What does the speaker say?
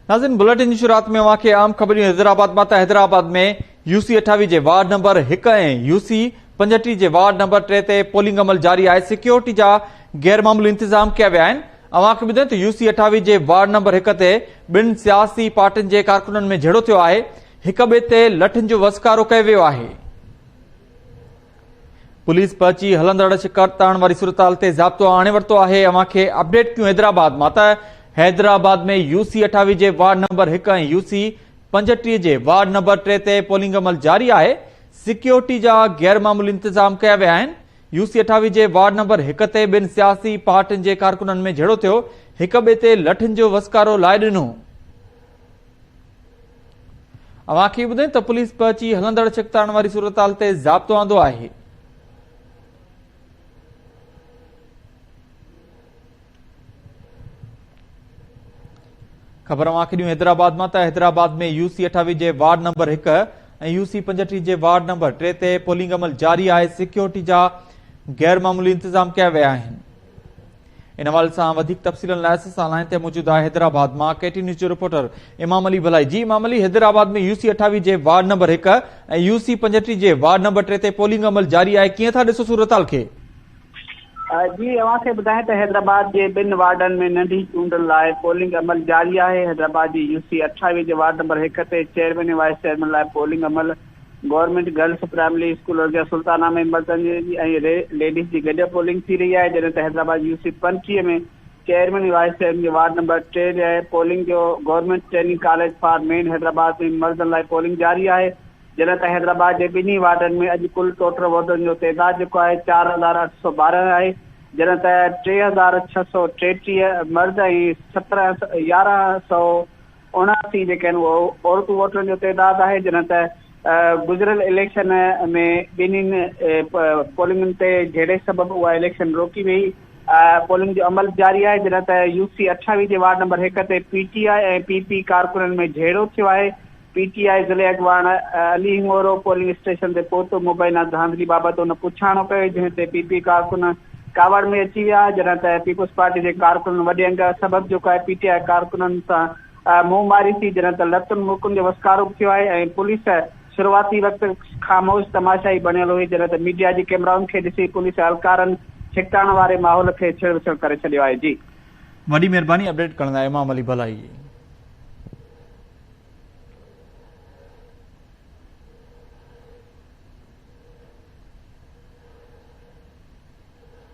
नाज़रीन, बुलेटिन जी शुरुआत में वाक़े आम ख़बरूं हैदराबाद में। हैदराबाद में यूसी 28 जे वार्ड नंबर 1 ऐं यूसी 35 जे वार्ड नंबर 3 ते पोलिंग अमल जारी आहे। सिक्योरिटी जा गैरमामूली इंतजाम किया विया आहिनि। अवांखे ॿुधायूं त यूसी 28 जे वार्ड नंबर 1 ते ॿिनि सियासी पार्टियुनि जे कारकुननि में झेड़ो थियो आहे। हिक ॿिए ते लठिन जो वसकारो कयो वियो आहे। पुलिस पहुची हलंदड़ शिकार ताण वारी सूरताल ते ज़ाब्तो आणे वरितो आहे। अवांखे अपडेट कयूं हैदराबाद मां त हैदराबाद में यूसी 28 जे वार्ड नंबर 1 ऐं यूसी 35 जे वार्ड नंबर 3 ते पोलिंग अमल जारी आहे। सिक्योरिटी जा गैरमामूली इंतजाम कया विया आहिनि। यूसी 28 जे वार्ड नंबर 1 ते ॿिनि सियासी पार्टियुनि जे कारकुननि में झेड़ो थियो। हिक ॿिए ते लठिन जो वसकारो लाए ॾिनो। अवांखे ॿुधायूं त पुलिस पहुची हलंदड़ छिकताण वारी सूरताल ते ज़ाब्तो आंदो आहे। खबर अवांखे ॾियूं हैदराबाद मां त हैदराबाद में यूसी 28 जे वार्ड नंबर 1 ऐं यूसी 35 जे वार्ड नंबर 3 ते पोलिंग अमल जारी आहे। सिक्योरिटी जा गैरमामूली इंतजाम कया विया आहिनि। इन हवाले सां वधीक तफ़सीलनि लाइ असां लाइन ते मौजूद आहे हैदराबाद मां केटी न्यूज़ जो रिपोर्टर इमाम अली भलाई। जी इमाम अली, हैदराबाद में यूसी 28 जे वार्ड नंबर 1 ऐं यूसी 35 जे वार्ड नंबर 3 ते पोलिंग अमल जारी आहे। कीअं था ॾिसो सूरताल खे? जी अवांखे ॿुधायां त हैदराबाद जे ॿिनि वार्डनि में नंढी चूंडनि लाइ पोलिंग अमल जारी आहे। हैदराबाद जी यूसी 28 जे वार्ड नंबर 1 ते चेयरमैन ऐं वाइस चेयरमैन लाइ पोलिंग अमल गवर्नमेंट गर्ल्स प्राइमरी स्कूल और सुल्ताना में मर्दनि ऐं लेडीज़ जी गॾु पोलिंग थी रही आहे। जॾहिं त हैदराबाद यूसी 35 में चेयरमैन ऐं वाइस चेयरमैन जे वार्ड नंबर 3 जे पोलिंग जो government training college for main Hyderabad में मर्दनि लाइ पोलिंग जारी आहे। जॾहिं त हैदराबाद जे ॿिन्ही वार्डनि में अॼु कुल टोटल वोटनि जो तइदाद जेको आहे 4812 आहे। जॾहिं त 3633 मर्द ऐं 1179 जेके आहिनि उहो औरतूं वोटरनि जो तइदाद आहे। जॾहिं त गुज़िरियल इलेक्शन में ॿिन्हिनि पोलिंगनि ते झेड़े सबबु उहा इलेक्शन रोकी वई। पोलिंग जो अमल जारी आहे। जॾहिं त यूसी 28 जे वार्ड नंबर 1 ते पीटीआई ऐं पीपी कारकुननि में झेड़ो थियो आहे। पीटीआई ज़िले अॻवान अली हिंगोरो पोलिंग स्टेशन ते पहुतो मुबैना धांधली बाबति हुन पुछाणो कयो, जंहिं ते पीपी कारकुन कावड़ में अची विया। जॾहिं त पीपुल्स पार्टी जे कारकुननि वॾे अंग सबबु जेको आहे पीटीआई कारकुननि सां मुंहुं मारी थी। जॾहिं त लतुनि मुल्कुनि जो वसकारो थियो आहे ऐं पुलिस शुरूआती वक़्त ख़ामोश तमाशाई बणियल हुई। जॾहिं त मीडिया जे कैमराउनि खे ॾिसी पुलिस एहलकारनि छिकताण वारे माहौल खे छेड़ विछड़ करे छॾियो आहे। जी वॾी महिरबानी अपडेट करण लाइ इमाम अली भलाई।